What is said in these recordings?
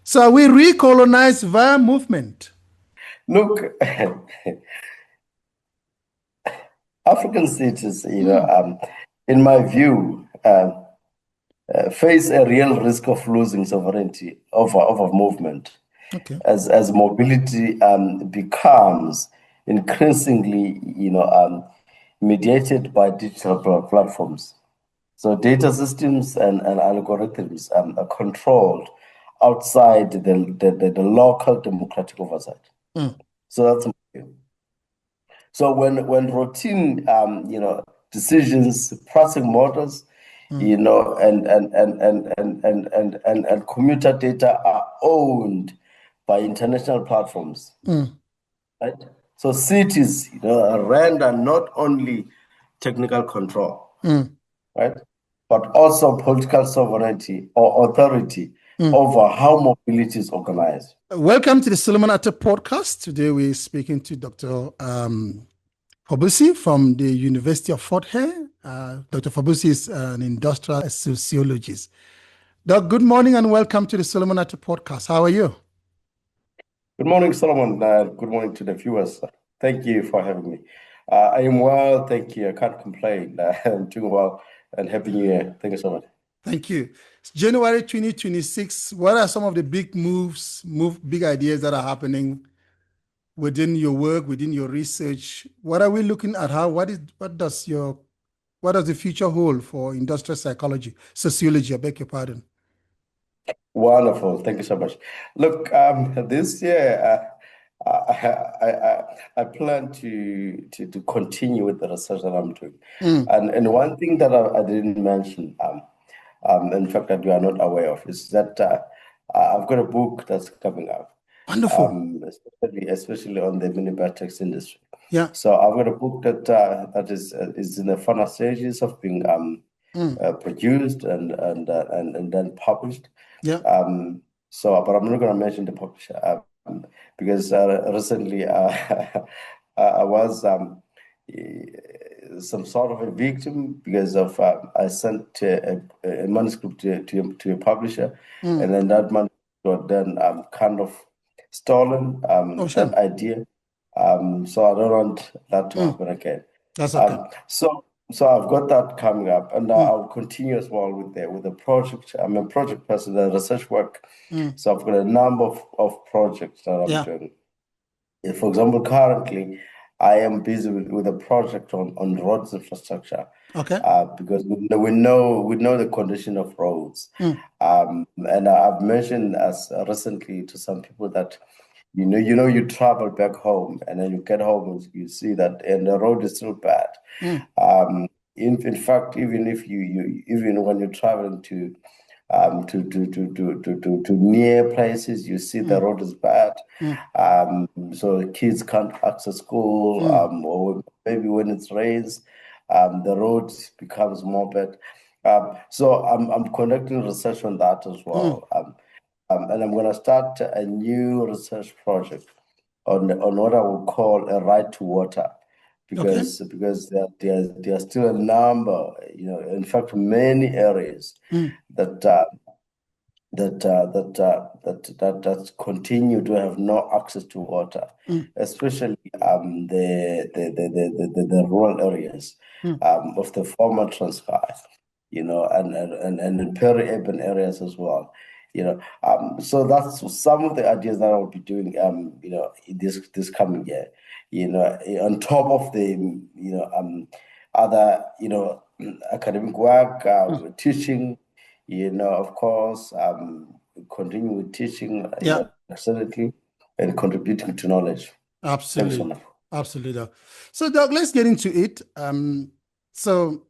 So we recolonize via movement. Look, African cities, in my view, face a real risk of losing sovereignty over movement Okay. as mobility becomes increasingly, mediated by digital platforms. So data systems and algorithms are controlled outside the local democratic oversight. Mm. So that's my view. So when routine decisions, pricing models, and commuter data are owned by international platforms, right? So cities, render not only technical control, right, but also political sovereignty or authority over how mobility is organized. Welcome to the Solomon Atah Podcast. Today we're speaking to Dr. Fobosi from the University of Fort Hare. Dr. Fobosi is an industrial sociologist. Doc, good morning and welcome to the Solomon Atah Podcast. How are you? Good morning, Solomon. Good morning to the viewers. Thank you for having me. I am well, thank you. I can't complain. I'm doing well, and Happy New Year. Thank you so much. Thank you. It's January 2026. What are some of the big big ideas that are happening within your work, within your research? What are we looking at? What does the future hold for industrial psychology, sociology? I beg your pardon. Wonderful. Thank you so much. Look, this year I plan to continue with the research that I'm doing, and one thing that I didn't mention, in fact, that you are not aware of, is that I've got a book that's coming out. Wonderful. Especially on the minibus tax industry. Yeah. So I've got a book that is in the final stages of being produced and then published. Yeah. But I'm not going to mention the publisher because recently I was some sort of a victim because of I sent a manuscript to a publisher, and then that manuscript was then kind of stolen, that idea. So I don't want that to happen again. That's okay. So I've got that coming up, and I'll continue as well with the project. I'm a project person, the research work. So I've got a number of projects that I'm doing. For example, currently I am busy with a project on roads infrastructure. Okay. Because we know the condition of roads. And I've mentioned as recently to some people that you travel back home and then you get home and you see that and the road is still bad. In fact, even if even when you're traveling to near places, you see the road is bad. So the kids can't access school, or maybe when it rains, the road becomes more bad. So I'm conducting research on that as well. And I'm going to start a new research project on what I would call a right to water, because there are still a number, in fact, many areas that continue to have no access to water, especially the rural areas of the former Transkei, and the peri-urban areas as well. So that's some of the ideas that I'll be doing, this coming year. On top of the, other, academic work, teaching, of course, continue with teaching, absolutely, and contributing to knowledge. Absolutely. Thanks so much. Absolutely. So, Doc, let's get into it. So,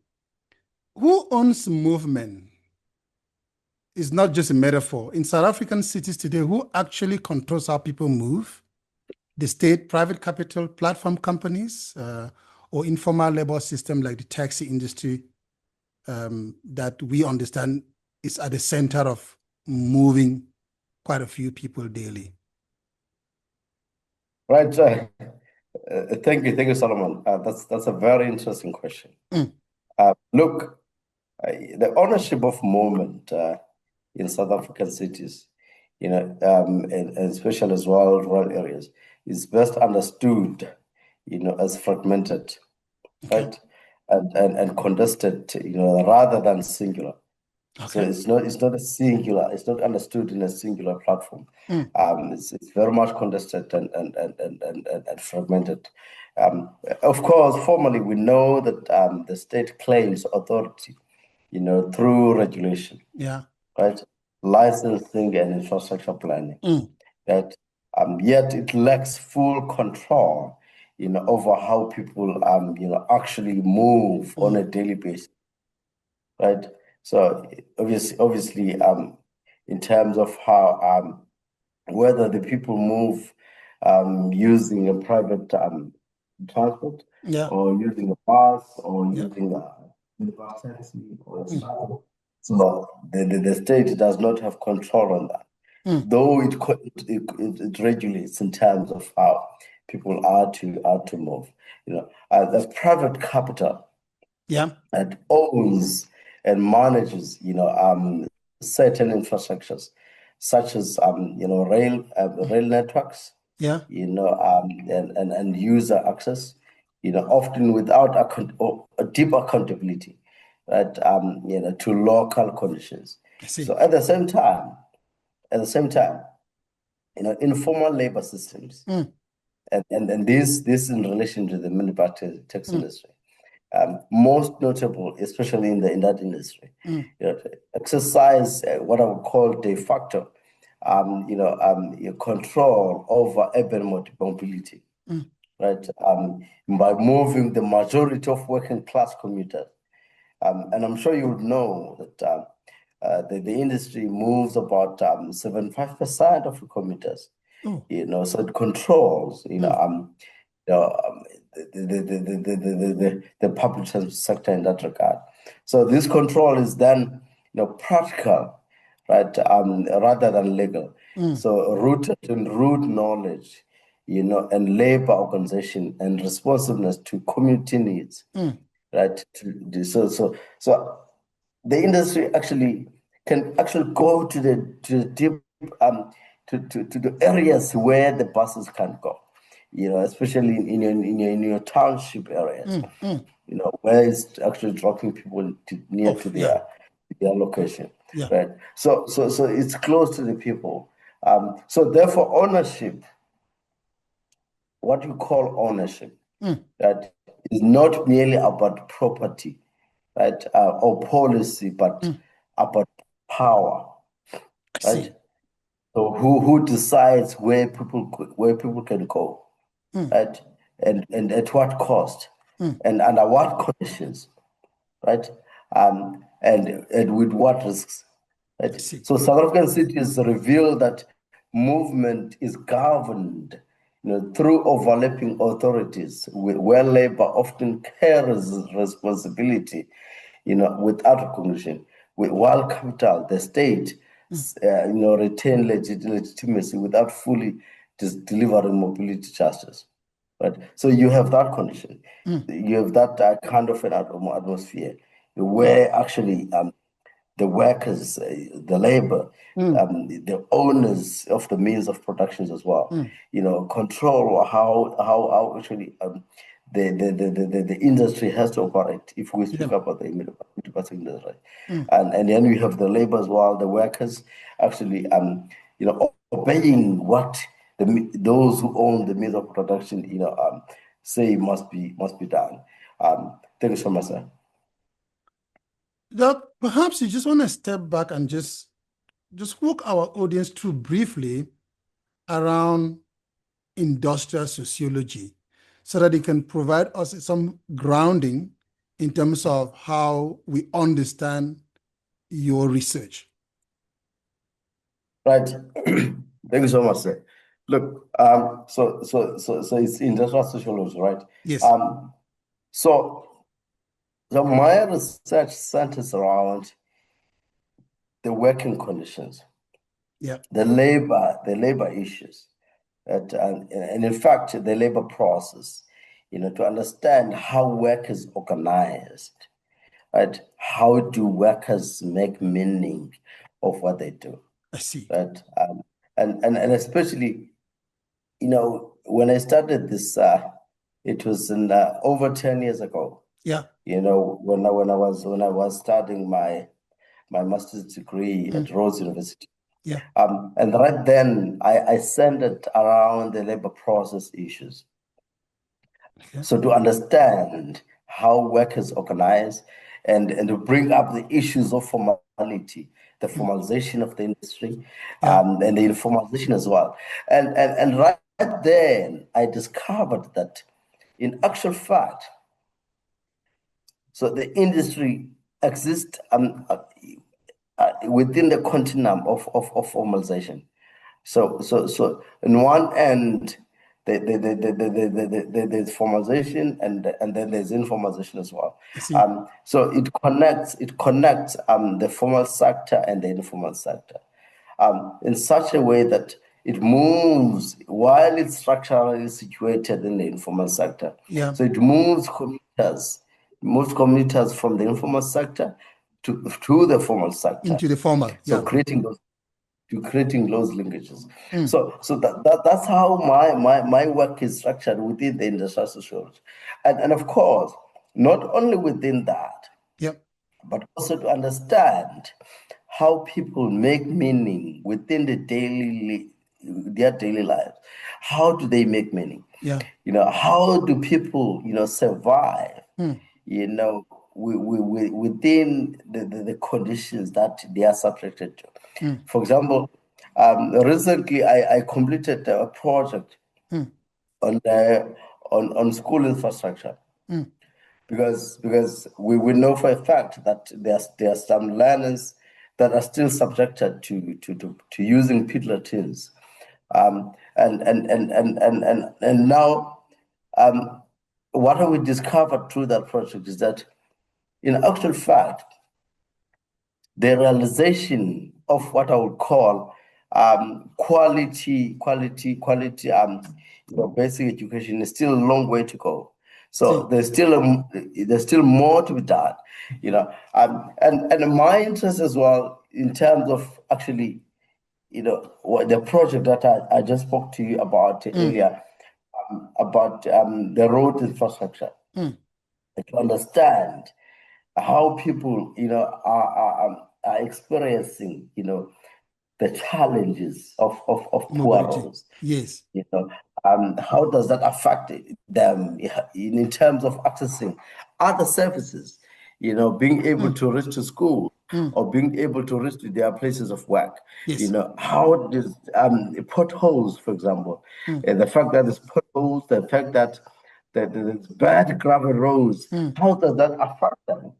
who owns movement? Is not just a metaphor. In South African cities today, who actually controls how people move? The state, private capital, platform companies, or informal labor system like the taxi industry that we understand is at the center of moving quite a few people daily. Right. Thank you, Solomon. That's a very interesting question. Look, the ownership of movement in South African cities, and especially as well rural areas, is best understood, as fragmented, right? And contested, rather than singular. So it's not a singular, it's not understood in a singular platform. It's very much contested and fragmented. Of course, formally we know that the state claims authority, through regulation, right? Licensing and infrastructure planning. That yet it lacks full control, over how people actually move on a daily basis, right? So obviously, in terms of how whether the people move using a private transport, or using a bus, or using a bus taxi or a shuttle. So the state does not have control on that, though it regulates in terms of how people are to move. The private capital that owns and manages, certain infrastructures, such as rail networks, and user access, often without a deep accountability, right? To local conditions. So at the same time, informal labor systems, and this in relation to the minibus taxi industry. Most notable, especially in that industry, exercise what I would call de facto, control over urban mobility, right? By moving the majority of working class commuters, and I'm sure you would know that the industry moves about 75% of the commuters. So it controls, the public sector in that regard. So this control is then, practical, right, rather than legal. So rooted in root knowledge, and labor organization and responsiveness to community needs, right? So the industry actually can go to the deep to the areas where the buses can't go. Especially in your township areas, where it's actually dropping people near to their location, right? So it's close to the people. So therefore, ownership, what you call ownership, that is not merely about property, right, or policy, but about power, right? So who decides where people can go, right? And at what cost, and under what conditions, right? And with what risks, right? So South African cities reveal that movement is governed, through overlapping authorities, where labor often carries responsibility, without recognition, while capital, the state, retain legitimacy without fully delivering mobility justice. Right. So you have that condition. You have that kind of an atmosphere where actually the workers, the labor, the owners of the means of productions as well, control how actually the industry has to operate. If we speak about the minibus industry, and then we have the labor as well, the workers actually obeying what those who own the means of production say must be done. Thank you so much, sir. Doc, perhaps you just want to step back and just walk our audience through briefly around industrial sociology so that it can provide us some grounding in terms of how we understand your research. Right. Thank you so much, sir. Look, so it's industrial sociology, right? Yes. So my research centers around the working conditions, the labor issues, and in fact the labor process, to understand how work is organized, right? How do workers make meaning of what they do? I see. Right. and especially, when I started this, it was over 10 years ago. Yeah. When I was studying my master's degree at Rhodes University. Yeah. And right then I centered around the labor process issues. Okay. So to understand how workers organize and to bring up the issues of formality, the formalization of the industry, and the informalization as well. And right then I discovered that in actual fact, so the industry exists within the continuum of formalization. So on one end, there's formalization and then there's informalization as well. So it connects the formal sector and the informal sector in such a way that it moves while it's structurally situated in the informal sector. Yeah. So it moves commuters from the informal sector to the formal sector. Into the formal. So creating those linkages. So that's how my work is structured within the industrial sociology. And of course, not only within that, but also to understand how people make meaning within their daily lives. How do they make meaning? How do people, survive, within the conditions that they are subjected to. For example, recently I completed a project on school infrastructure. Because we know for a fact that there are some learners that are still subjected to using pit latrines, and now what we discovered through that project is that in actual fact the realization of what I would call quality basic education is still a long way to go. So there's still more to be done, and my interest as well in terms of actually, the project that I just spoke to you about earlier, about the road infrastructure, to understand how people, are experiencing, the challenges of poor roads. Yes. How does that affect them in terms of accessing other services, being able to reach to school or being able to reach to their places of work? Yes. How does potholes, for example, the fact that there's potholes, the fact that there's bad gravel roads, how does that affect them?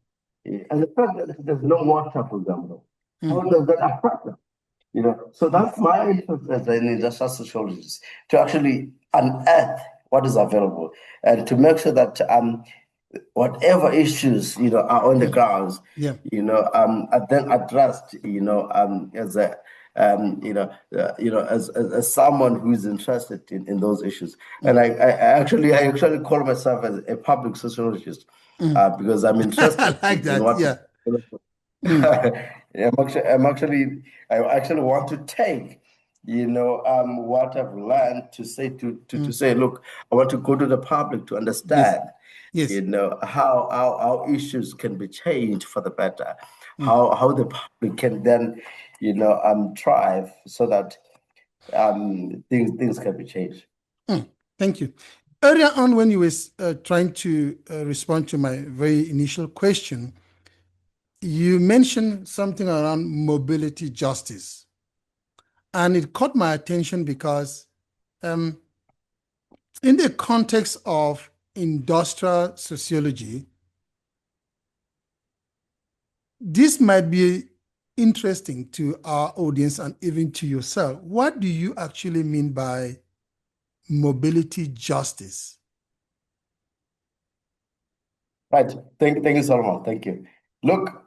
And the fact that there's no water, for example, how does that affect them? So that's my interest as an industrial sociologist, to actually unearth what is available and to make sure that whatever issues are on the grounds, are then addressed, as a as someone who is interested in those issues. And I actually call myself as a public sociologist because I'm interested I like that. in what. I actually want to take, what I've learned to say to say, look, I want to go to the public to understand, how issues can be changed for the better, how the public can then, thrive so that things can be changed. Thank you. Earlier on, when you were trying to respond to my very initial question, you mentioned something around mobility justice. And it caught my attention because in the context of industrial sociology, this might be interesting to our audience and even to yourself. What do you actually mean by mobility justice? Right. Thank you, Solomon. Thank you. Look,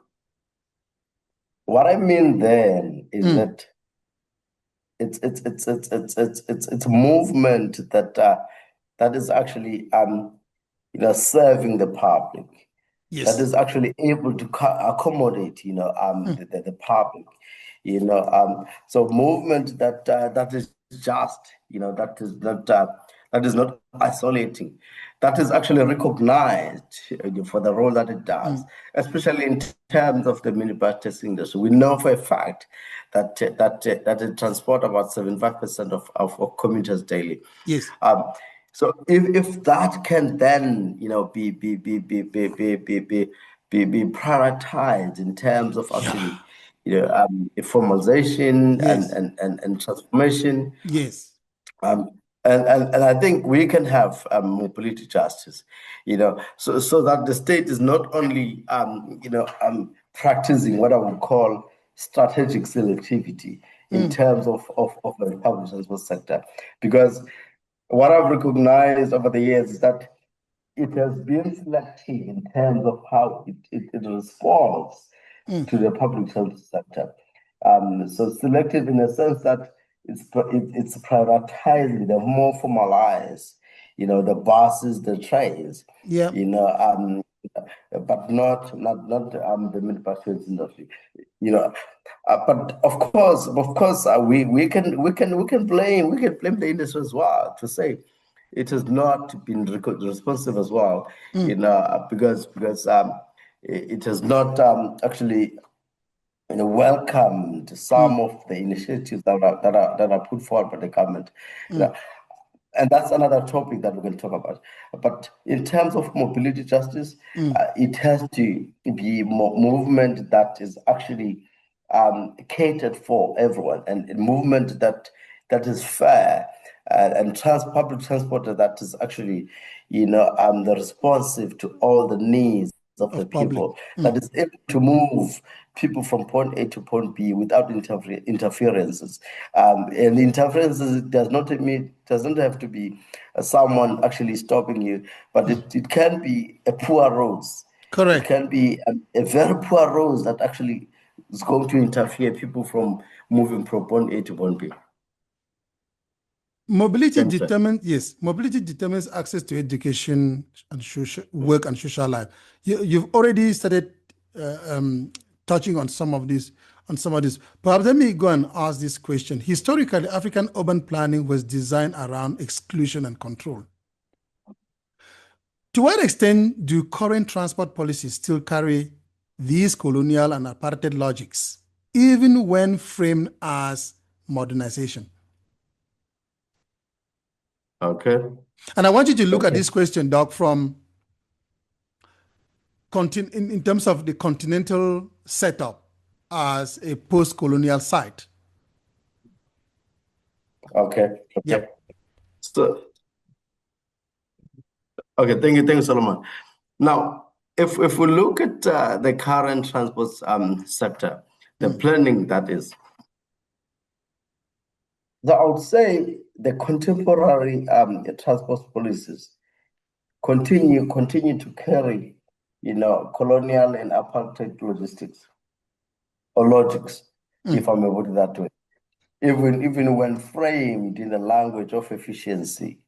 what I mean then is that it's a movement that is actually serving the public. Yes. That is actually able to accommodate the public, So movement that is just, that is not isolating, that is actually recognized for the role that it does, especially in terms of the minibus taxi industry. We know for a fact that it transports about 75% of commuters daily. Yes. So if that can then be prioritized in terms of actually formalization Yes. and transformation. Yes. And I think we can have mobility justice, so that the state is not only practicing what I would call strategic selectivity in terms of the public transport sector, because what I've recognized over the years is that it has been selective in terms of how it responds to the public transport sector. So selective in the sense that it's prioritizing the more formalized, the buses, the trains, Yeah. but not the minibus industry, but of course, we can blame the industry as well, to say it has not been responsive as well, because it has not actually welcomed some of the initiatives that are put forward by the government. And that's another topic that we're going to talk about. But in terms of mobility justice, it has to be movement that is actually catered for everyone, and a movement that is fair, and public transport that is actually, the responsive to all the needs of the people, that is able to move people from point A to point B without interferences. And interferences doesn't have to be someone actually stopping you, but it can be a poor roads. Correct. It can be a very poor roads that actually is going to interfere people from moving from point A to point B. Mobility determines access to education and social work and social life. You've already started touching on some of this. Perhaps let me go and ask this question. Historically, African urban planning was designed around exclusion and control. To what extent do current transport policies still carry these colonial and apartheid logics, even when framed as modernization? Okay. And I want you to look at this question, Doc, from in terms of the continental setup as a post-colonial site. Okay. Yep. So, okay, thank you, Solomon. Now, if we look at the current transport sector, the planning that is, I would say the contemporary transport policies continue to carry, colonial and apartheid logistics or logics, if I may put it that way, even when framed in the language of efficiency,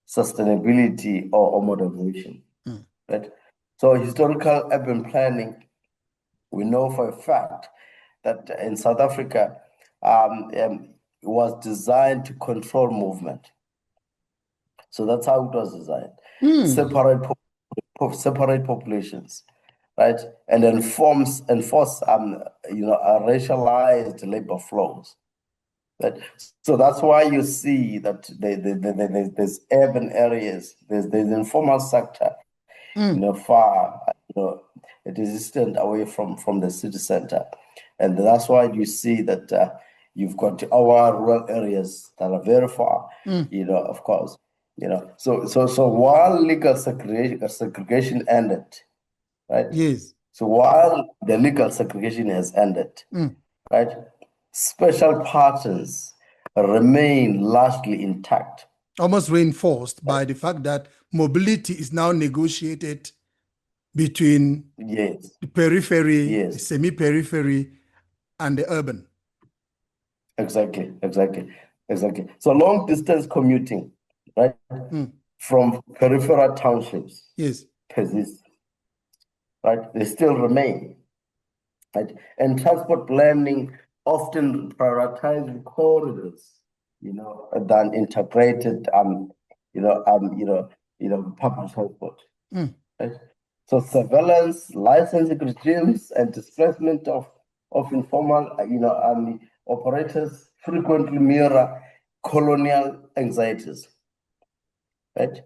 sustainability, or modernization. Right? So historical urban planning, we know for a fact that in South Africa, was designed to control movement. So that's how it was designed. Separate populations, right? And enforce racialized labor flows. Right? So that's why you see that there's urban areas, there's informal sector, far, distant away from the city center. And that's why you see that you've got our rural areas that are very far, of course. So while legal segregation ended, right? Yes. So while the legal segregation has ended, right, special patterns remain largely intact. Almost reinforced by the fact that mobility is now negotiated between the periphery, the semi-periphery, and the urban. Exactly. So long distance commuting, right, from peripheral townships, persist, right? They still remain, right? And transport planning often prioritizing corridors, than integrated, public transport. Right? So surveillance, licensing regimes, and displacement of informal, operators frequently mirror colonial anxieties, right?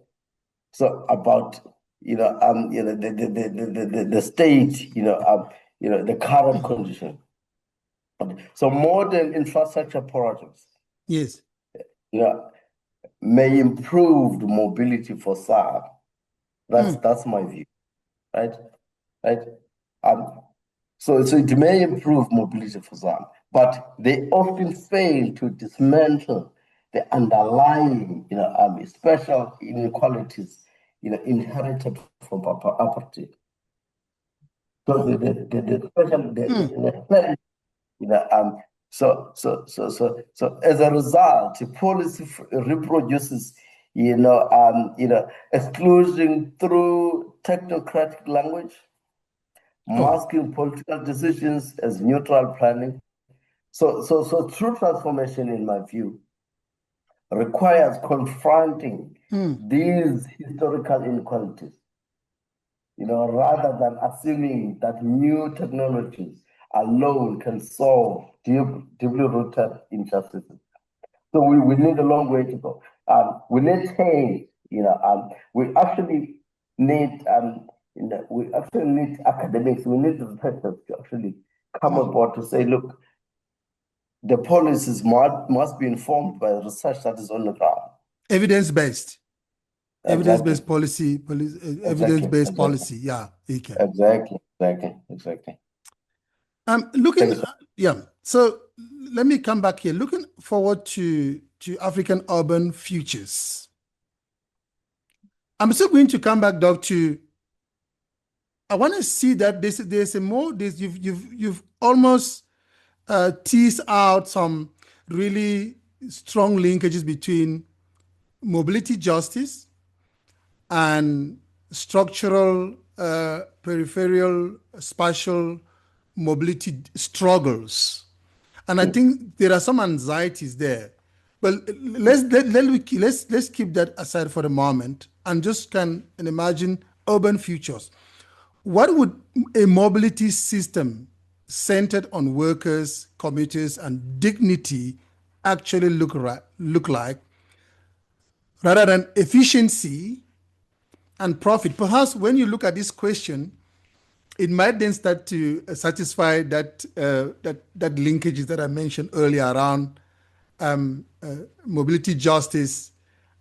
So about the state, the current condition. So modern infrastructure projects, Yes. May improve the mobility for some. That's my view, right? Right. So it may improve mobility for some, but they often fail to dismantle the underlying, special inequalities, inherited from apartheid. So so as a result, the policy reproduces, exclusion through technocratic language, masking political decisions as neutral planning. So true transformation, in my view, requires confronting these historical inequalities, rather than assuming that new technologies alone can solve deeply rooted injustices. So we need a long way to go. We need change. We actually need academics. We need researchers to actually come aboard to say, look, the policies must be informed by research that is on the ground. Evidence-based. Evidence-based policy, evidence-based Exactly. policy. Yeah. Okay. Exactly. So let me come back here. Looking forward to African urban futures. I'm still going to come back, Doc, to I want to see that you've almost teased out some really strong linkages between mobility justice and structural peripheral spatial mobility struggles. And I think there are some anxieties there. But let's keep that aside for the moment and just can imagine urban futures. What would a mobility system centered on workers, commuters, and dignity actually look like, rather than efficiency and profit? Perhaps when you look at this question, it might then start to satisfy that linkages that I mentioned earlier around mobility justice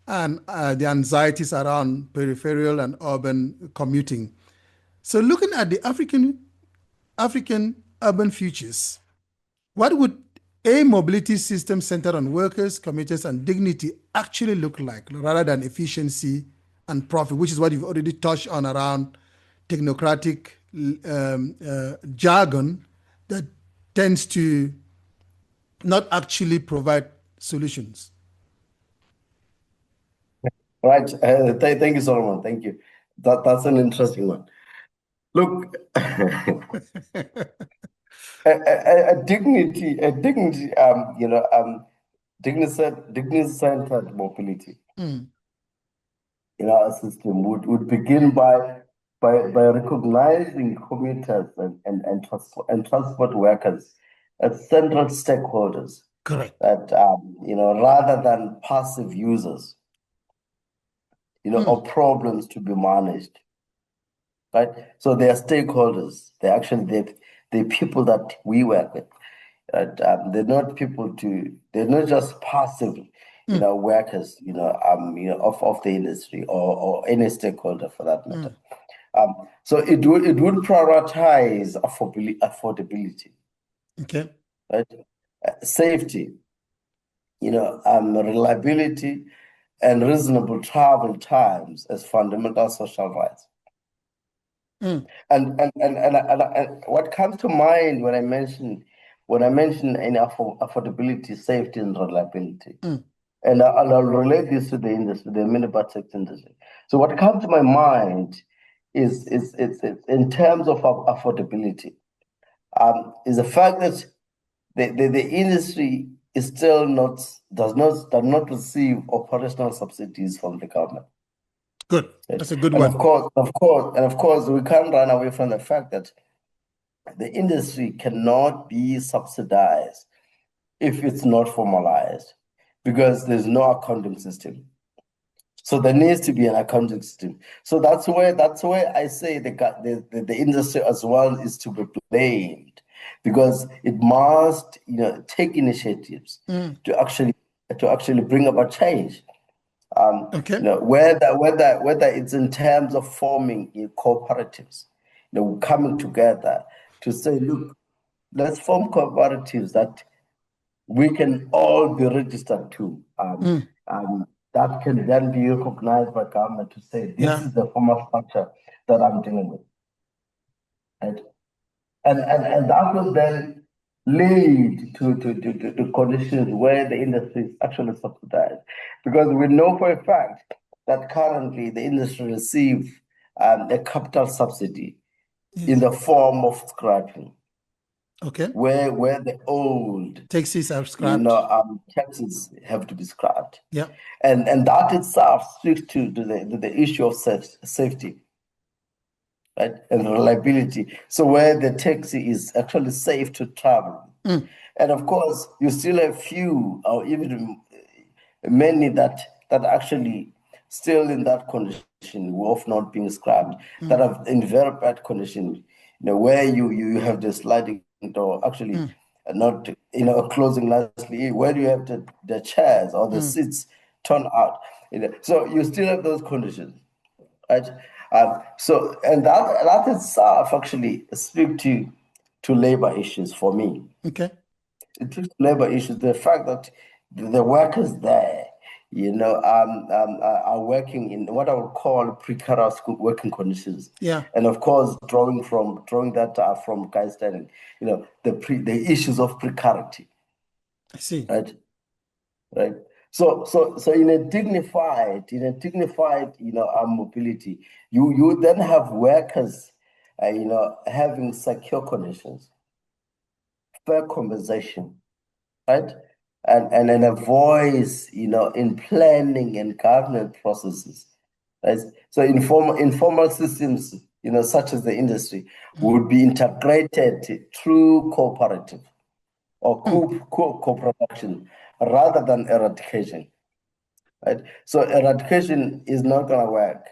and the anxieties around peripheral and urban commuting. So looking at the African urban futures, what would a mobility system centered on workers, commuters, and dignity actually look like, rather than efficiency and profit, which is what you've already touched on around technocratic jargon that tends to not actually provide solutions? Right. Thank you, Solomon. Thank you. That's an interesting one. Look, dignity-centered mobility in our system would begin by recognizing commuters and transport workers as central stakeholders. Correct. That rather than passive users, or problems to be managed. Right? So they are stakeholders. They're actually they're people that we work with. They're not they're not just passive, workers, of the industry or any stakeholder for that matter. So it would prioritize affordability. Okay. Right? Safety, reliability, and reasonable travel times as fundamental social rights. And what comes to mind when I mention affordability, safety, and reliability, and I'll relate this to the industry, the minibus industry. So what comes to my mind is in terms of affordability, is the fact that the industry is still does not receive operational subsidies from the government. Good. That's a good And one. of course, we can't run away from the fact that the industry cannot be subsidized if it's not formalized, because there's no accounting system. So there needs to be an accounting system. So that's where I say the industry as well is to be blamed, because it must take initiatives to actually bring about change. Okay. Whether it's in terms of forming cooperatives, coming together to say, look, let's form cooperatives that we can all be registered to. That can then be recognized by government to say, this is the form of structure that I'm dealing with. Right? And that will then lead to conditions where the industry is actually subsidized. Because we know for a fact that currently the industry receives a capital subsidy in the form of scrapping. Okay. Where the old taxes are scrapped. Taxes have to be scrapped. Yeah. And that itself speaks to the issue of safety, right? And reliability. So where the taxi is actually safe to travel. And of course, you still have few or even many that actually still in that condition of not being scrapped, that are in very bad condition, where you have the sliding door actually not closing nicely, where you have the chairs or the seats turned out. So you still have those conditions, right? So and that itself actually speak to labor issues for me. Okay. It speaks to labor issues. The fact that the workers there, are working in what I would call precarious working conditions. Yeah. And of course, drawing that from Guy Stanley, the issues of precarity. I see. Right. So in a dignified, mobility, you then have workers, having secure conditions, fair compensation, right? And a voice, in planning and government processes. Right? So informal systems, such as the industry, would be integrated through cooperative or co-production rather than eradication. Right? So eradication is not going to work,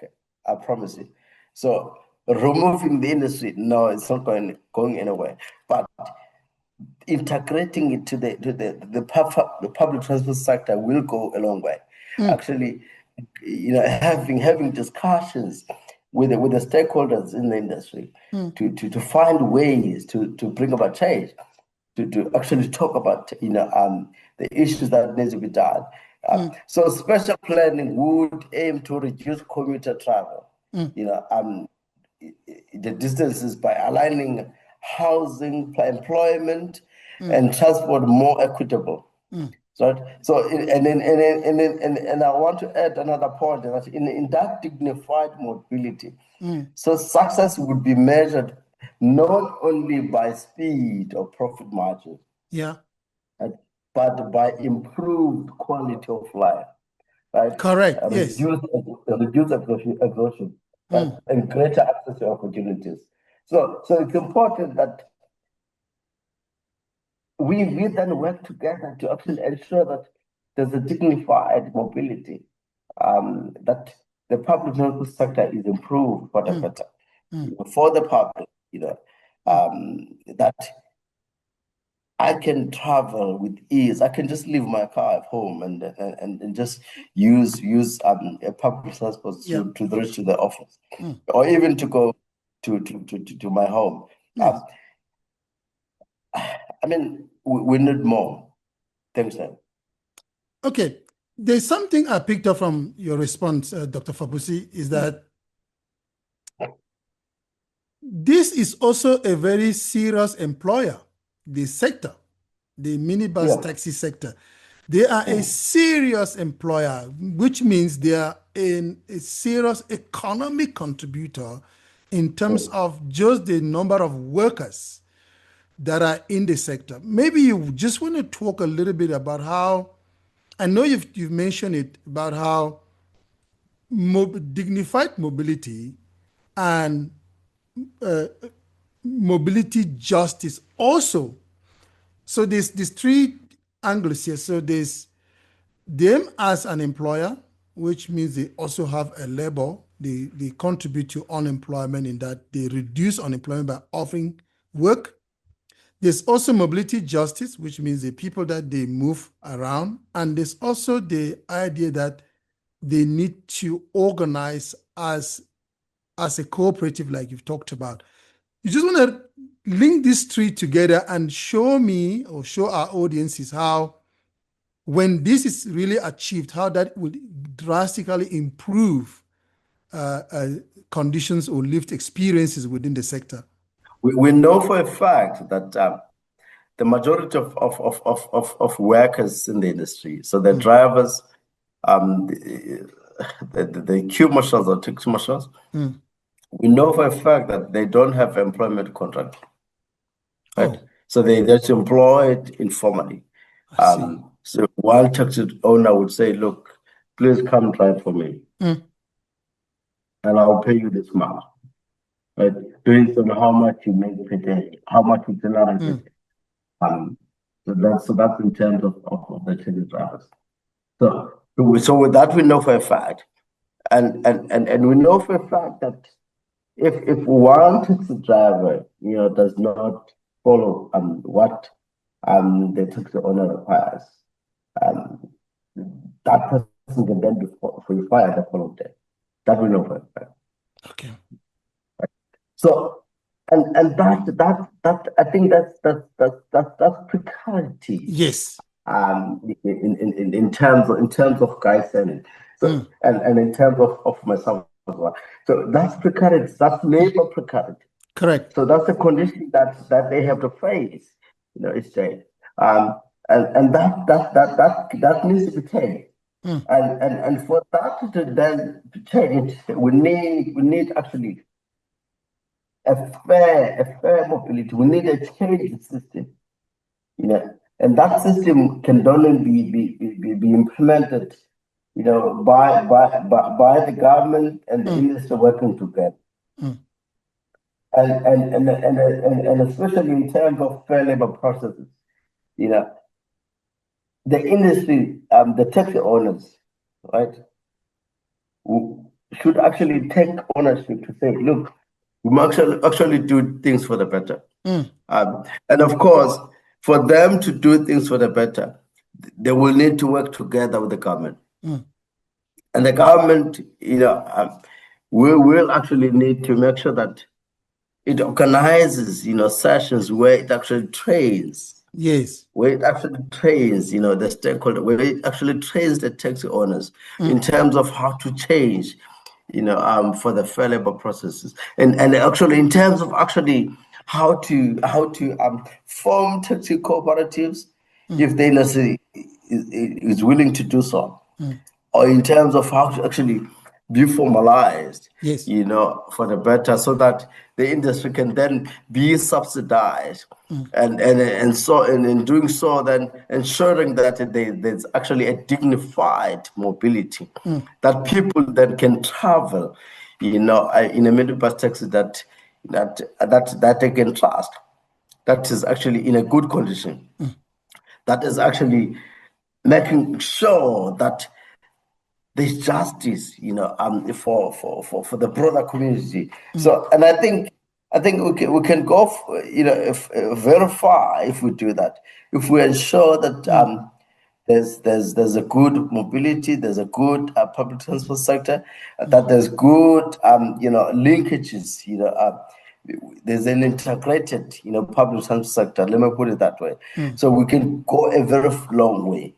I promise you. So removing the industry, no, it's not going anywhere. But integrating it to the public transport sector will go a long way. Actually, having discussions with the stakeholders in the industry to find ways to bring about change, to actually talk about the issues that need to be done. So special planning would aim to reduce commuter travel. The distances by aligning housing, employment, and transport more equitable. Right. So and I want to add another point that in that dignified mobility, so success would be measured not only by speed or profit margin, Yeah. but by improved quality of life, right? Correct. Yes. Reduce exhaustion, right? And greater access to opportunities. So it's important that we then work together to actually ensure that there's a dignified mobility, that the public transport sector is improved for the better, for the public, that I can travel with ease. I can just leave my car at home and just use a public transport to reach to the office, or even to go to my home. I mean, we need more. Thanks, sir. Okay. There's something I picked up from your response, Dr. Fobosi, is that this is also a very serious employer, the sector, the minibus taxi sector. They are a serious employer, which means they are a serious economic contributor in terms of just the number of workers that are in the sector. Maybe you just want to talk a little bit about how, I know you've mentioned it, about how dignified mobility and mobility justice also. So there's three angles here. So there's them as an employer, which means they also have a labor. They contribute to unemployment in that they reduce unemployment by offering work. There's also mobility justice, which means the people that they move around. And there's also the idea that they need to organize as a cooperative, like you've talked about. You just want to link these three together and show me or show our audiences how, when this is really achieved, how that will drastically improve conditions or lived experiences within the sector. We know for a fact that the majority of workers in the industry, so the drivers, the queue marshals or taxi marshals, we know for a fact that they don't have employment contract. Right? Oh. So they're just employed informally. So one taxi owner would say, look, please come drive for me. And I'll pay you this much. Right? Based on how much you make per day, how much you generate per day. So that's in terms of the taxi drivers. So with that we know for a fact. And we know for a fact that if one taxi driver, does not follow what the taxi owner requires, that person can then be fired the following day. That we know for a fact. Okay. Right. So and that I think that's precarity. Yes. In terms of guys selling. So and in terms of myself as well. So that's precarity, that's labor precarity. Correct. So that's the condition that they have to face, each day. And that needs to be changed. And for that to then change, we need actually a fair mobility. We need a changed system. And that system can only be implemented, by the government and the industry working together. And especially in terms of fair labor processes, the industry, the taxi owners, right, should actually take ownership to say, look, we must actually do things for the better. And of course, for them to do things for the better, they will need to work together with the government. And the government, we will actually need to make sure that it organizes, sessions where it actually trains. Yes. Where it actually trains, the stakeholder, where it actually trains the taxi owners in terms of how to change, for the fair labor processes, and actually in terms of actually how to form taxi cooperatives if the industry is willing to do so, or in terms of how to actually be formalized, yes, for the better, so that the industry can then be subsidized, and so in doing so, then ensuring that there's actually a dignified mobility, that people then can travel, in a minibus taxi that they can trust, that is actually in a good condition, that is actually making sure that there's justice, for the broader community. So, and I think we can go, very far if we do that. If we ensure that there's a good mobility, there's a good public transport sector, that there's good linkages, there's an integrated public transport sector. Let me put it that way. So we can go a very long way.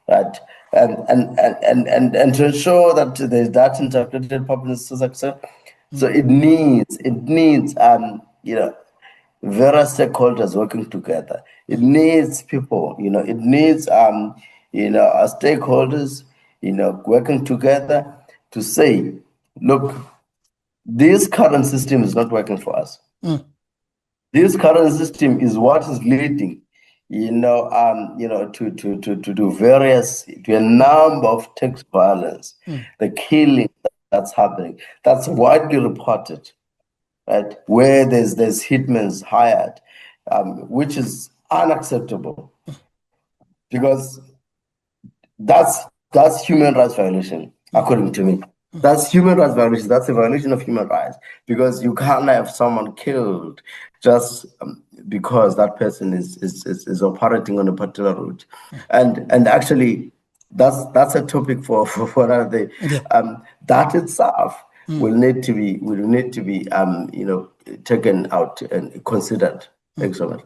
Right, and to ensure that there's that integrated public sector, so it needs various stakeholders working together. It needs people, it needs our stakeholders, working together to say, look, this current system is not working for us. this current system is what is leading, to a number of tax violence, the killing that's happening. That's widely reported, right? Where there's hitmen hired, which is unacceptable, because that's human rights violation, according to me. That's human rights violation. That's a violation of human rights, because you can't have someone killed just because that person is operating on a particular route, and actually that's a topic for another day. Yeah. That itself will need to be taken out and considered. Thanks so much.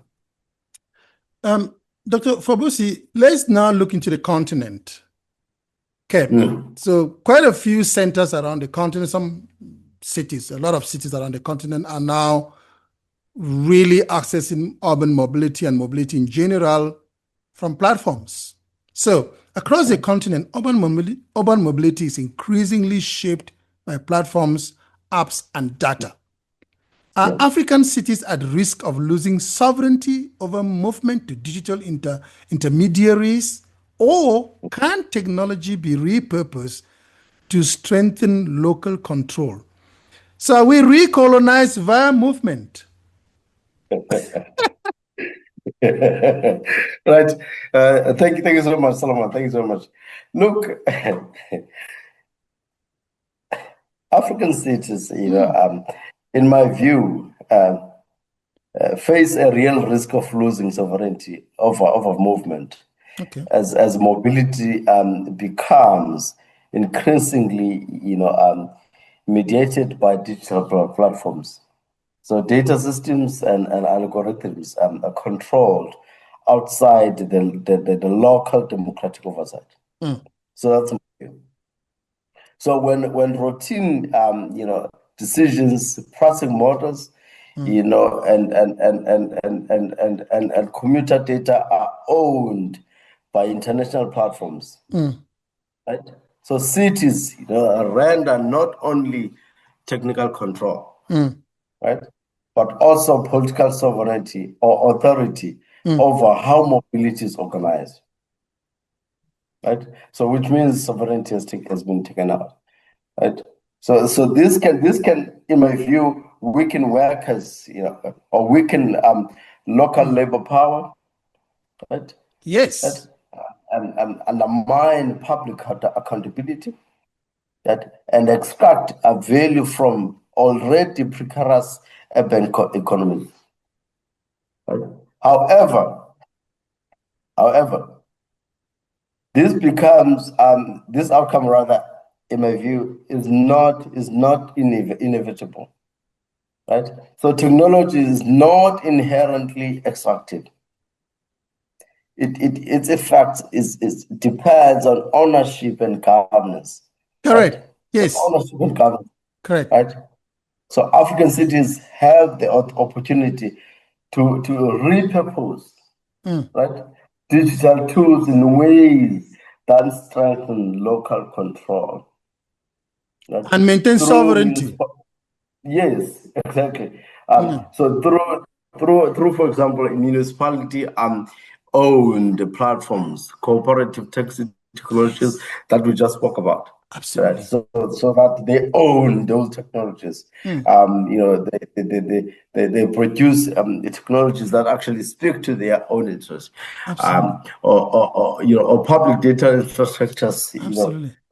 Dr. Fobosi, let's now look into the continent. Okay, so quite a few centers around the continent, some cities, a lot of cities around the continent are now really accessing urban mobility and mobility in general from platforms. So across the continent, urban mobility is increasingly shaped by platforms, apps, and data. Are African cities at risk of losing sovereignty over movement to digital intermediaries, or can technology be repurposed to strengthen local control? So are we recolonized via movement? Right. Thank you so much, Solomon. Thank you so much. Look, African cities, in my view, face a real risk of losing sovereignty over movement, as mobility becomes increasingly, mediated by digital platforms. So data systems and algorithms are controlled outside the local democratic oversight. So that's my view. So when routine decisions, pricing models, and commuter data are owned by international platforms, right? So cities render not only technical control, right, but also political sovereignty or authority over how mobility is organized, right? So which means sovereignty has been taken out, right? So this can, in my view, weaken workers, or weaken local labor power, right? Yes. And undermine public accountability, and extract a value from already precarious urban economies. Right? However, this outcome, rather, in my view, is not inevitable. Right? So technology is not inherently extractive. Its effect depends on ownership and governance. Correct. Right? Yes. Ownership and governance. Correct. Right? So African cities have the opportunity to repurpose, right, digital tools in ways that strengthen local control, right? And maintain sovereignty. Yes, exactly. So through, for example, municipality owned platforms, cooperative taxi technologies that we just spoke about. Absolutely. Right? So that they own those technologies. They produce technologies that actually speak to their own interests. Or public data infrastructures,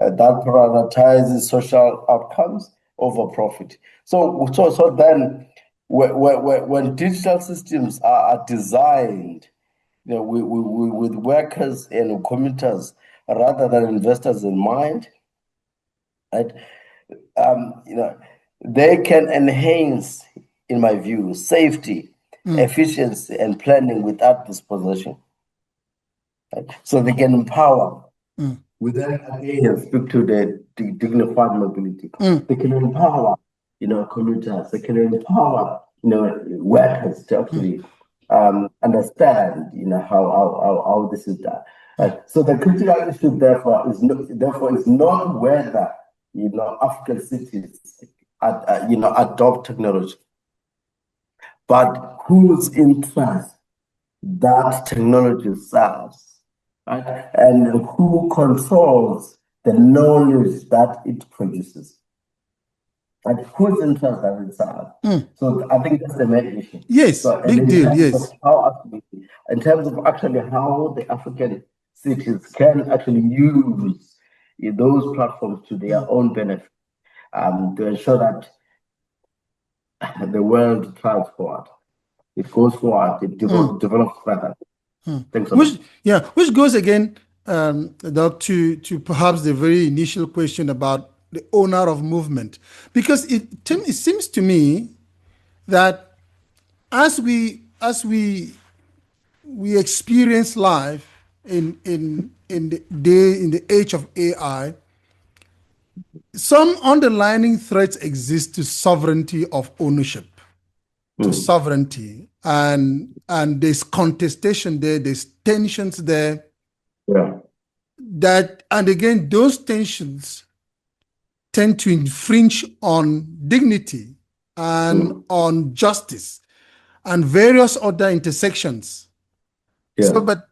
that prioritizes social outcomes over profit. So then, when digital systems are designed, with workers and commuters rather than investors in mind, right? They can enhance, in my view, safety, efficiency, and planning without dispossession. Right? So they can empower. Without again speak to the dignified mobility. They can empower, commuters. They can empower, workers to actually understand, how this is done. So the critical issue, therefore, is not whether, African cities, adopt technology, but whose interest that technology serves, right? And who controls the knowledge that it produces. And whose interest does it serve? So I think that's the main issue. Yes, so, big deal, yes. In terms of actually how the African cities can actually use those platforms to their own benefit, to ensure that the world tries forward. It goes forward, it develops further. Thanks so much. Which goes again, Doc, to perhaps the very initial question about the owner of movement, because it seems to me that as we experience life in the age of AI, some underlying threats exist to sovereignty of ownership, to sovereignty, and there's contestation there, there's tensions there. Yeah. That, and again, those tensions tend to infringe on dignity and on justice and various other intersections. Yeah. So, but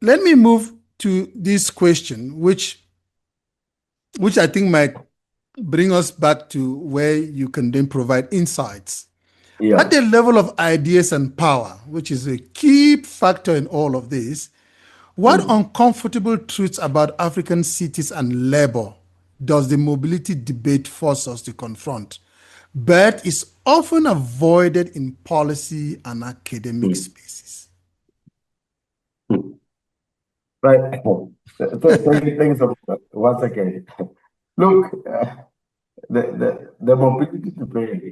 let me move to this question, which I think might bring us back to where you can then provide insights. Yeah. At the level of ideas and power, which is a key factor in all of this, what uncomfortable truths about African cities and labor does the mobility debate force us to confront, but is often avoided in policy and academic spaces? Right. So thanks once again. Look, the mobility debate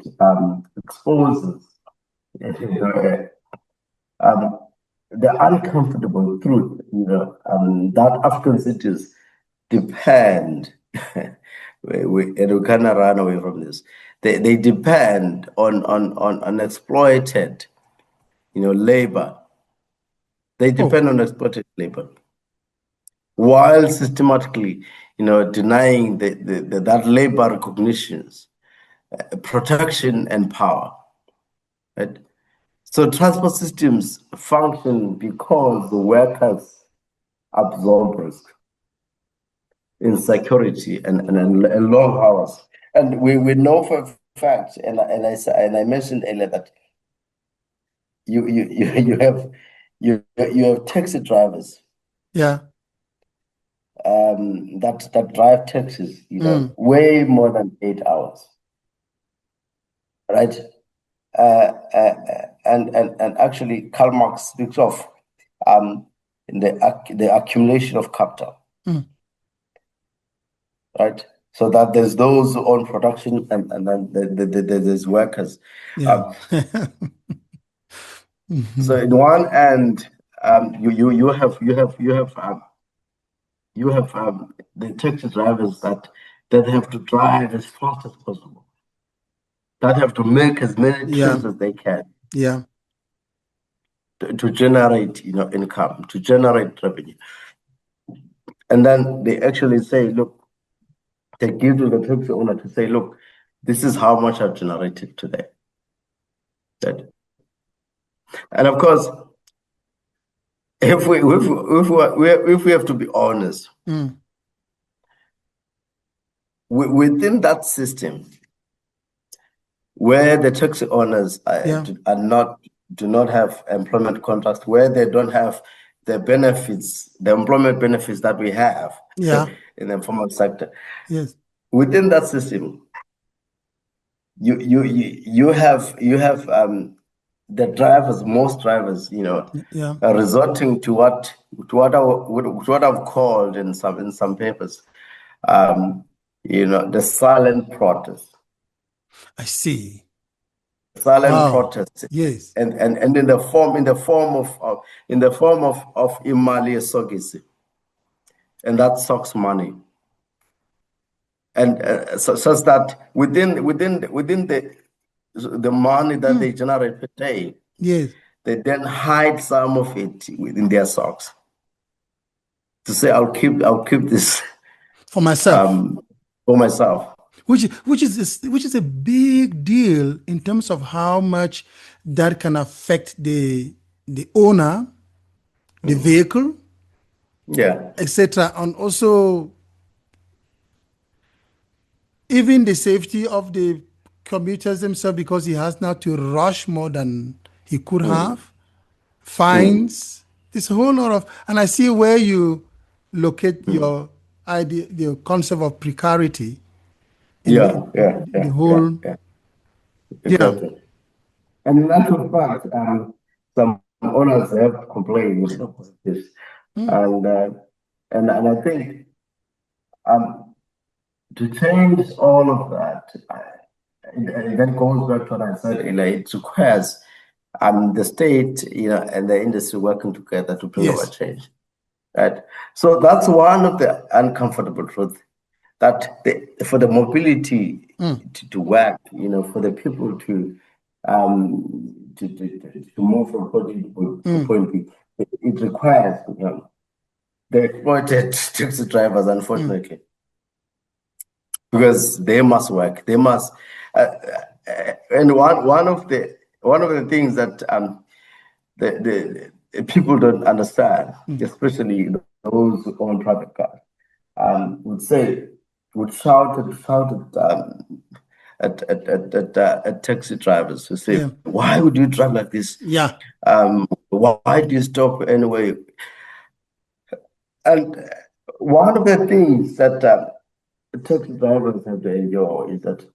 exposes the uncomfortable truth, that African cities depend, and we cannot run away from this. They depend on exploited, labor. They depend on exploited labor, while systematically, denying that labor recognitions, protection, and power. Right? So transport systems function because the workers absorb risk, insecurity, and long hours. And we know for a fact, and I mentioned earlier that you have taxi drivers. Yeah. That drive taxis, way more than 8 hours, right? And actually, Karl Marx speaks of the accumulation of capital, right? So that there's those who own production, and then there's workers. Yeah. So in one end, you have the taxi drivers that have to drive as fast as possible, that have to make as many trips as they can. Yeah. To generate, income, to generate revenue. And then they actually say, look, they give to the taxi owner to say, look, this is how much I've generated today. And of course, if we have to be honest, within that system, where the taxi owners do not have employment contracts, where they don't have the benefits, the employment benefits that we have in the informal sector. Yes. Within that system, you have the drivers, most drivers, are resorting to what I've called in some papers, the silent protest. I see. Silent protest. Yes. And in the form of Imali Sogisi, and that sucks money. And such that within the money that they generate per day, yes, they then hide some of it within their socks to say, I'll keep this for myself. For myself. which is a big deal in terms of how much that can affect the owner, the vehicle, Yeah. etc., and also even the safety of the commuters themselves, because he has now to rush more than he could Mm. have. Fines, this whole lot of, and I see where you locate Mm. your idea, the concept of precarity in Yeah, yeah, the yeah, yeah, whole, yeah, yeah. exactly. And in actual fact, some owners have complained about this, Mm, and and I think um, to change all of that, and that goes back to what I said earlier. It requires the state, and the industry working together to bring about yes. change. Right. So that's one of the uncomfortable truths that for the mobility Mm, to work, for the people to move from point A to mm, point B, it requires the exploited taxi drivers, mm, unfortunately, because they must work. They must, and one of the things that the people don't understand, mm. especially those who own private cars, would say, would shout at taxi drivers who say, Yeah, "Why would you drive like this? yeah. Why do you stop anyway?" And one of the things that taxi drivers have to endure is that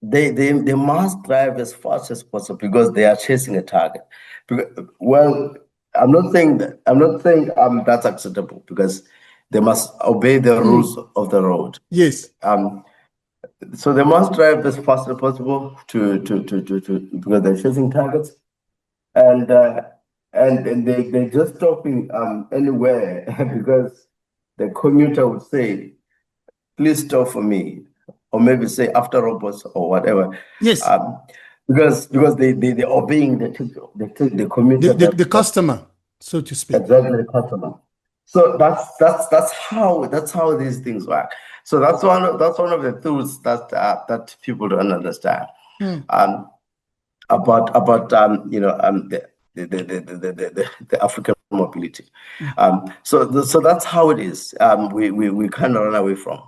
they must drive as fast as possible because they are chasing a target. Well, I'm not saying that's acceptable because they must obey the Mm, rules of the road. yes. Um, so they must drive as fast as possible to because they're chasing targets, and and they're just stopping anywhere because the commuter would say, "Please stop for me," or maybe say after robots or whatever, Yes. um, because they're obeying the commuter The customer, so to speak. exactly the customer. So that's how these things work. So that's one of the tools that people don't understand Mm. um, about the African mobility. So that's how it is. We kind of run away from,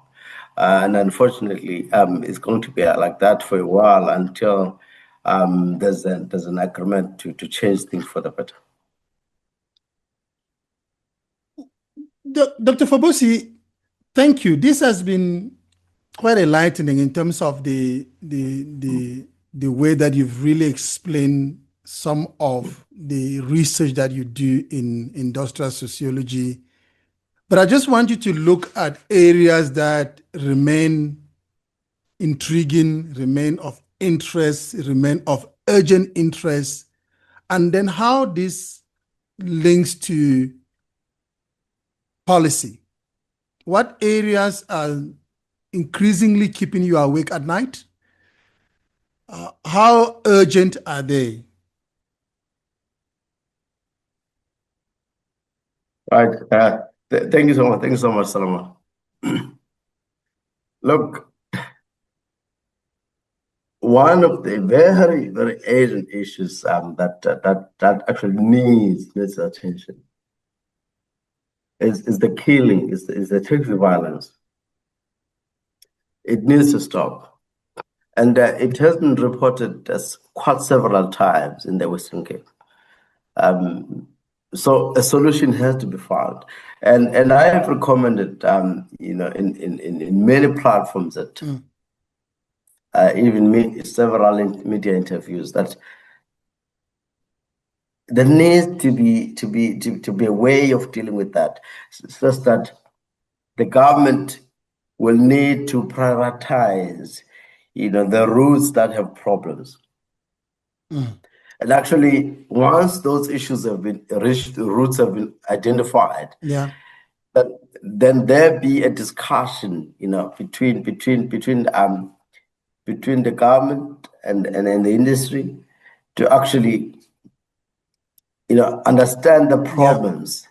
and unfortunately, it's going to be like that for a while until there's an agreement to change things for the better. Dr. Fobosi, thank you. This has been quite enlightening in terms of the way that you've really explained some of the research that you do in industrial sociology. But I just want you to look at areas that remain intriguing, remain of interest, remain of urgent interest, and then how this links to policy. What areas are increasingly keeping you awake at night? How urgent are they? Right. Thank you so much. Thank you so much, Salama. Look, one of the very, very urgent issues that actually needs attention is the killing, is the sexual violence. It needs to stop, and it has been reported as quite several times in the Western Cape. So a solution has to be found, and I have recommended, in many platforms that even several media interviews that there needs to be a way of dealing with that, such that the government will need to prioritize, the routes that have problems. And actually, once those issues have been reached, the routes have been identified, Yeah. then there be a discussion, between the government and the industry to actually, understand the Yeah. problems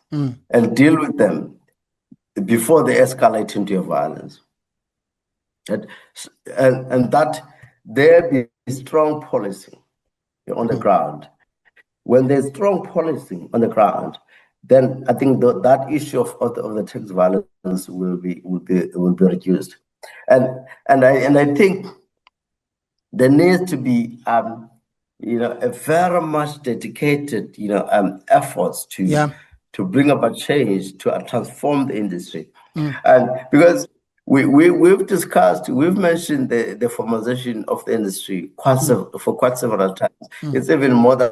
and deal with them before they escalate into violence. and that there be strong policy on the ground. When there's strong policy on the ground, then I think that issue of the tax violence will be reduced, and I think there needs to be a very much dedicated efforts to bring about change, to transform the industry, and because we've mentioned the formalization of the industry for quite several times. It's even more than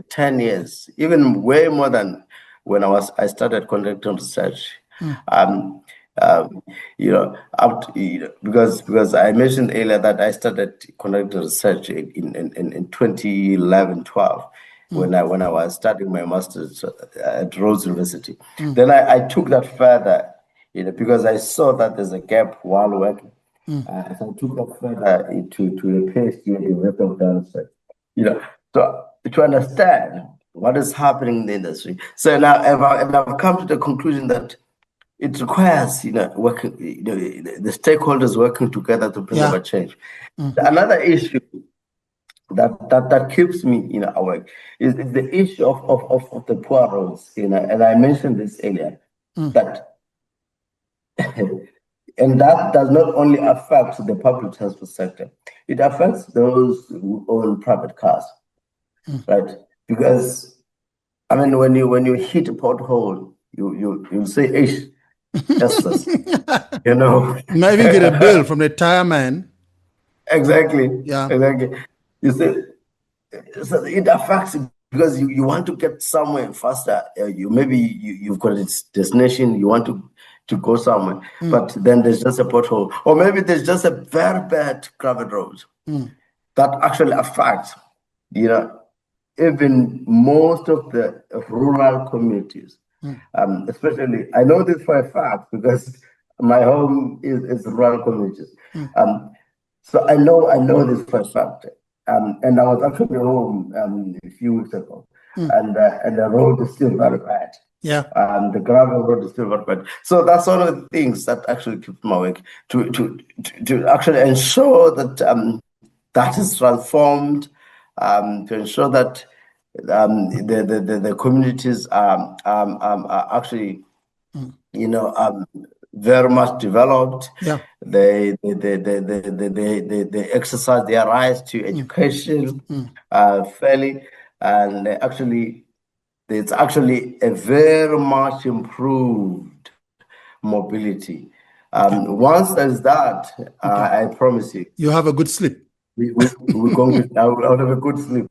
10 years, even way more than when I started conducting research. Because I mentioned earlier that I started conducting research in 2011-12 when I was studying my master's at Rhodes University. Then I took that further, because I saw that there's a gap while working. So I took that further to a PhD at the University of Fort Hare. So to understand what is happening in the industry. So now I've come to the conclusion that it requires, working, the stakeholders working together to bring about change. Another issue that keeps me, awake is the issue of the poor roads, and I mentioned this earlier, that and that does not only affect the public transport sector, it affects those who own private cars, right? Because I mean, when you hit a pothole, you say, "Ish, yes, Might even get a bill from the tire man. Exactly. Yeah. Exactly. You see, so it affects because you want to get somewhere faster. You've got a destination. You want to go somewhere, but then there's just a pothole, or maybe there's just a very bad gravel road that actually affects, even most of the rural communities. Especially, I know this for a fact because my home is rural communities. So I know this for a fact. And I was actually home a few weeks ago, and the road is still very bad. Yeah. The gravel road is still very bad. So that's one of the things that actually keeps me awake, to actually ensure that that is transformed, to ensure that the communities are actually, very much developed. Yeah. They exercise their rights to education fairly, and it's actually a very much improved mobility. Once there's that, I promise you have a good sleep. We're going to. I'll have a good sleep,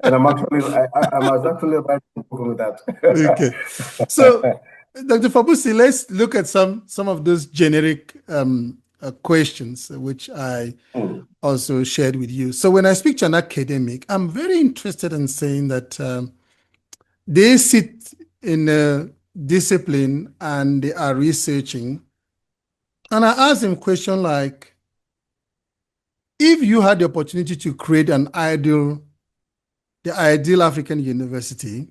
and I'm actually writing a book with that. Okay, so Dr. Fobosi, let's look at some of those generic questions which I also shared with you. So when I speak to an academic, I'm very interested in saying that they sit in a discipline and they are researching, and I ask them a question like, if you had the opportunity to create the ideal African university,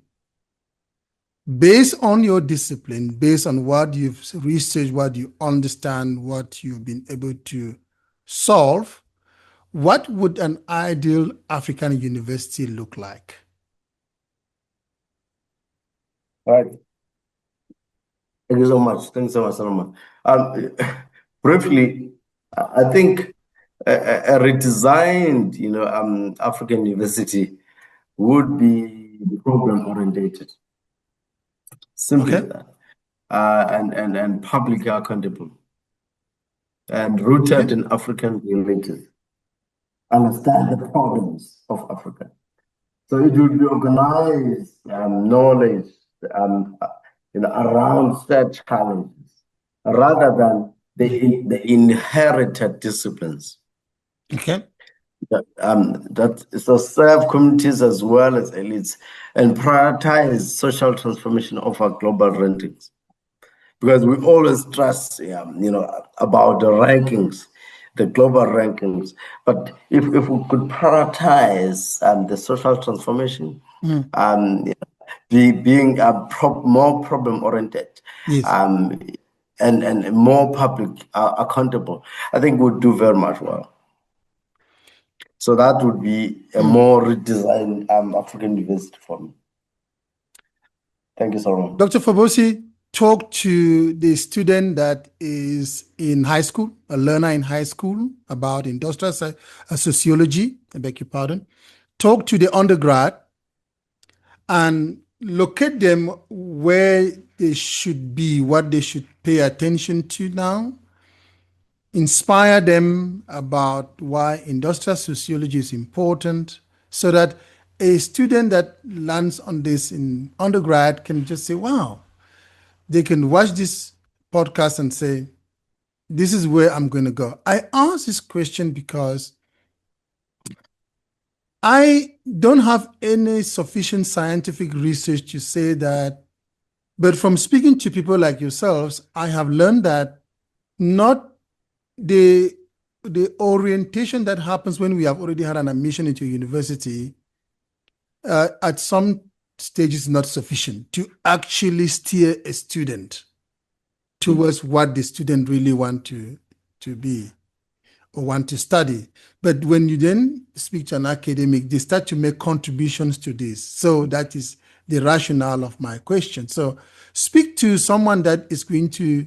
based on your discipline, based on what you've researched, what you understand, what you've been able to solve, what would an ideal African university look like? All right. Thank you so much. Thanks so much, Solomon. Briefly, I think a redesigned, African university would be problem orientated. Simply that, and publicly accountable, and rooted in African realities. Understand the problems of Africa. So it would be organized knowledge around such challenges, rather than the inherited disciplines. Okay. That so serve communities as well as elites, and prioritize social transformation of our global rankings, because we always stress about the rankings, the global rankings. But if we could prioritize the social transformation, being more problem oriented, yes. and more public accountable, I think would do very much well. So that would be a more redesigned African university for me. Thank you, Solomon. Dr. Fobosi, talk to the student that is in high school, a learner in high school, about industrial sociology, I beg your pardon. Talk to the undergrad and locate them where they should be, what they should pay attention to now. Inspire them about why industrial sociology is important, so that a student that lands on this in undergrad can just say, wow, they can watch this podcast and say, this is where I'm going to go. I ask this question because I don't have any sufficient scientific research to say that, but from speaking to people like yourselves, I have learned that not the orientation that happens when we have already had an admission into a university at some stage is not sufficient to actually steer a student towards what the student really want to be or want to study. But when you then speak to an academic, they start to make contributions to this. So that is the rationale of my question. So speak to someone that is going to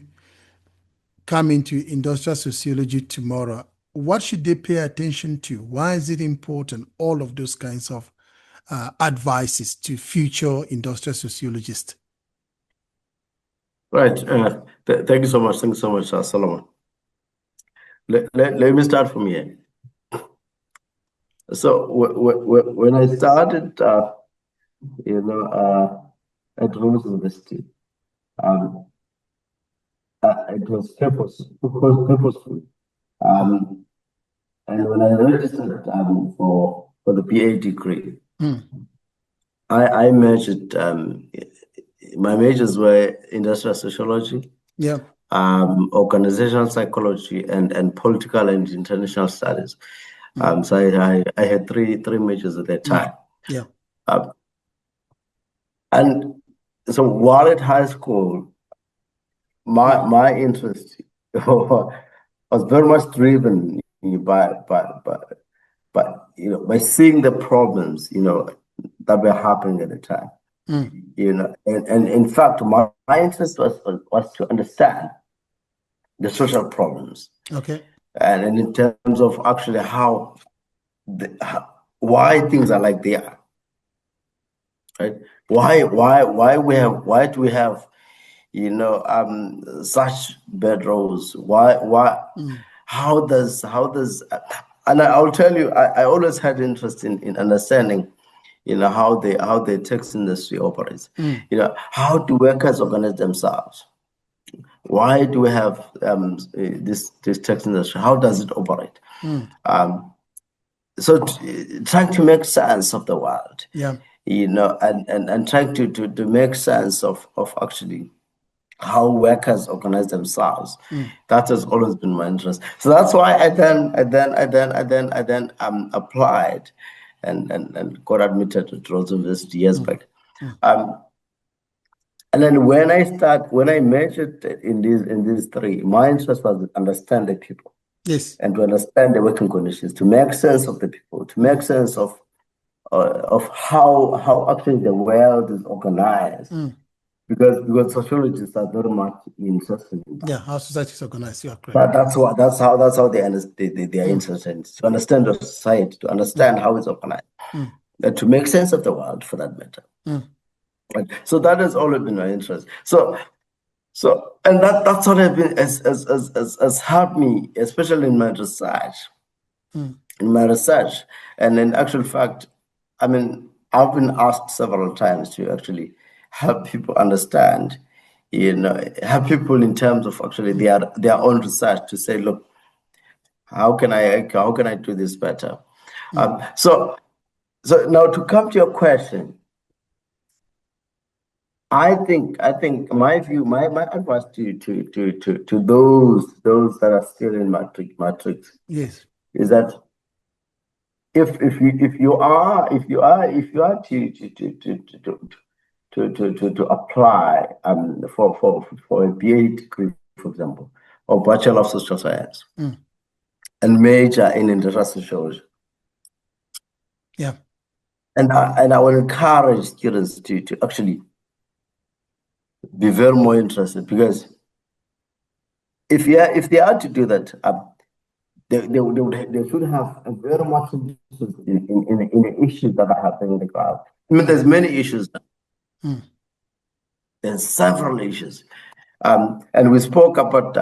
come into industrial sociology tomorrow. What should they pay attention to? Why is it important? All of those kinds of advices to future industrial sociologists. Right. Thank you so much. Thank you so much, Solomon. Let me start from here. So when I started, at Rhodes University, it was purposeful. And when I registered for the BA degree, I majored. My majors were industrial sociology, organizational psychology, and political and international studies. So I had three majors at that time. And so while at high school, my interest was very much driven by seeing the problems that were happening at the time. And in fact, my interest was to understand the social problems. Okay. And in terms of actually why things are like they are. Right? Why do we have such bad roads? How does and I'll tell you, I always had interest in understanding how the tax industry operates. How do workers organize themselves? Why do we have this tax industry? How does it operate? So trying to make sense of the world, and trying to make sense of actually how workers organize themselves. That has always been my interest. So that's why I then applied and got admitted to Rhodes University years back. And then when I majored in these three, my interest was to understand the people. Yes. And to understand the working conditions, to make sense of the people, to make sense of how actually the world is organized. Because sociologists are very much interested in that. Yeah, how society is organized. You are correct. But that's how they are interested, to understand the society, to understand how it's organized, and to make sense of the world, for that matter. Right. So that has always been my interest. So and that's what has helped me, especially in my research. And in actual fact, I mean, I've been asked several times to actually help people understand, help people in terms of actually their own research, to say, look, how can I do this better? So now to come to your question, I think my view, my advice to those that are still in matrix, yes, is that if you are to apply for a BA degree, for example, or Bachelor of Social Science, and major in industrial sociology. Yeah. And I will encourage students to actually be very more interested, because if they are to do that, they should have a very much interest in the issues that are happening in the ground. I mean, there's many issues. There's several issues. And we spoke about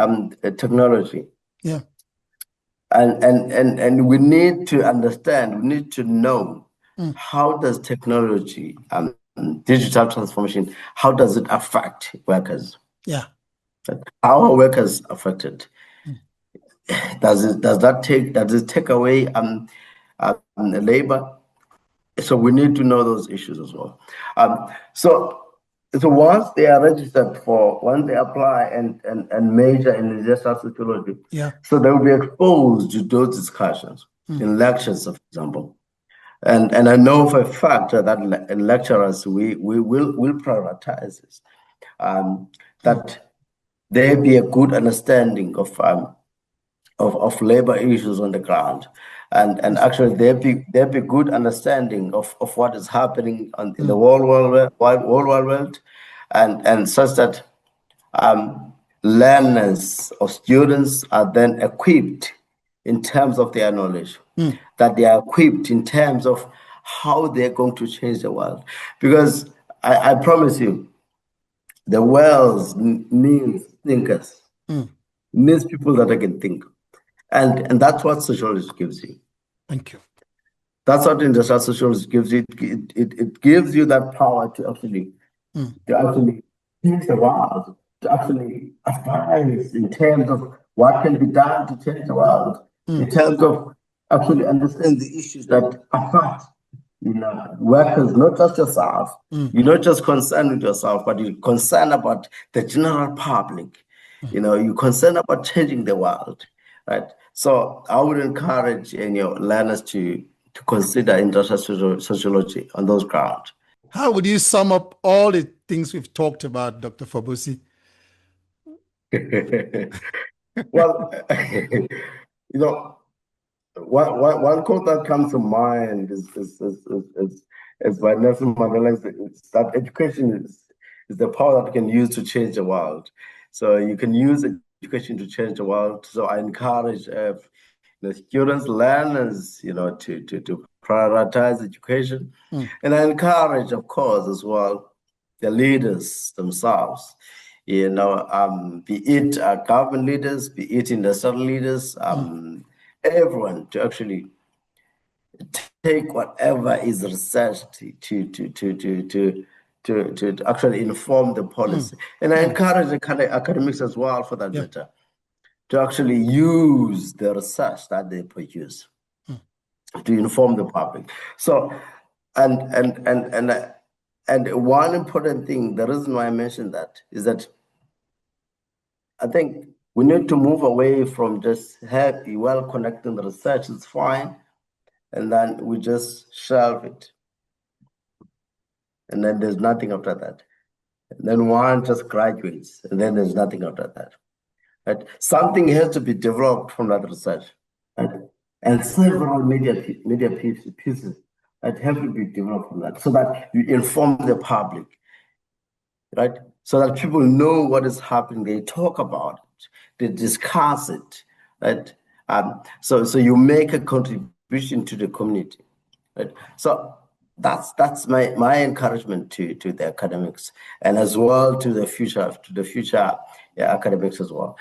technology. Yeah. And we need to understand, we need to know how does technology, digital transformation, how does it affect workers? Yeah. How are workers affected? Does it take away labor? So we need to know those issues as well. So once they are registered once they apply and major in industrial sociology, so they will be exposed to those discussions in lectures, for example. And I know for a fact that lecturers will prioritize this, that there be a good understanding of labor issues on the ground, and actually there be good understanding of what is happening in the world, and such that learners or students are then equipped in terms of their knowledge, that they are equipped in terms of how they're going to change the world. Because I promise you, the world needs thinkers, needs people that can think. And that's what sociology gives you. Thank you. That's what industrial sociology gives you. It gives you that power to actually change the world, to actually advise in terms of what can be done to change the world, in terms of actually understand the issues that affect workers, not just yourself. You're not just concerned with yourself, but you're concerned about the general public. You're concerned about changing the world, right? So I would encourage learners to consider industrial sociology on those grounds. How would you sum up all the things we've talked about, Dr. Fobosi? Well, one quote that comes to mind is by Nelson Mandela, is that education is the power that you can use to change the world. So you can use education to change the world. So I encourage students, learners, to prioritize education. And I encourage, of course, as well, the leaders themselves, be it government leaders, be it industrial leaders, everyone to actually take whatever is researched to actually inform the policy. And I encourage the academics as well, for that matter, to actually use the research that they produce to inform the public. So, and one important thing, the reason why I mentioned that is that I think we need to move away from just connecting the research is fine, and then we just shelve it, and then there's nothing after that. And then one just graduates, and then there's nothing after that. Right? Something has to be developed from that research, right? And several media pieces that have to be developed from that, so that you inform the public, right? So that people know what is happening. They talk about it, they discuss it, right? So you make a contribution to the community, right? So that's my encouragement to the academics, and as well to the future academics as well.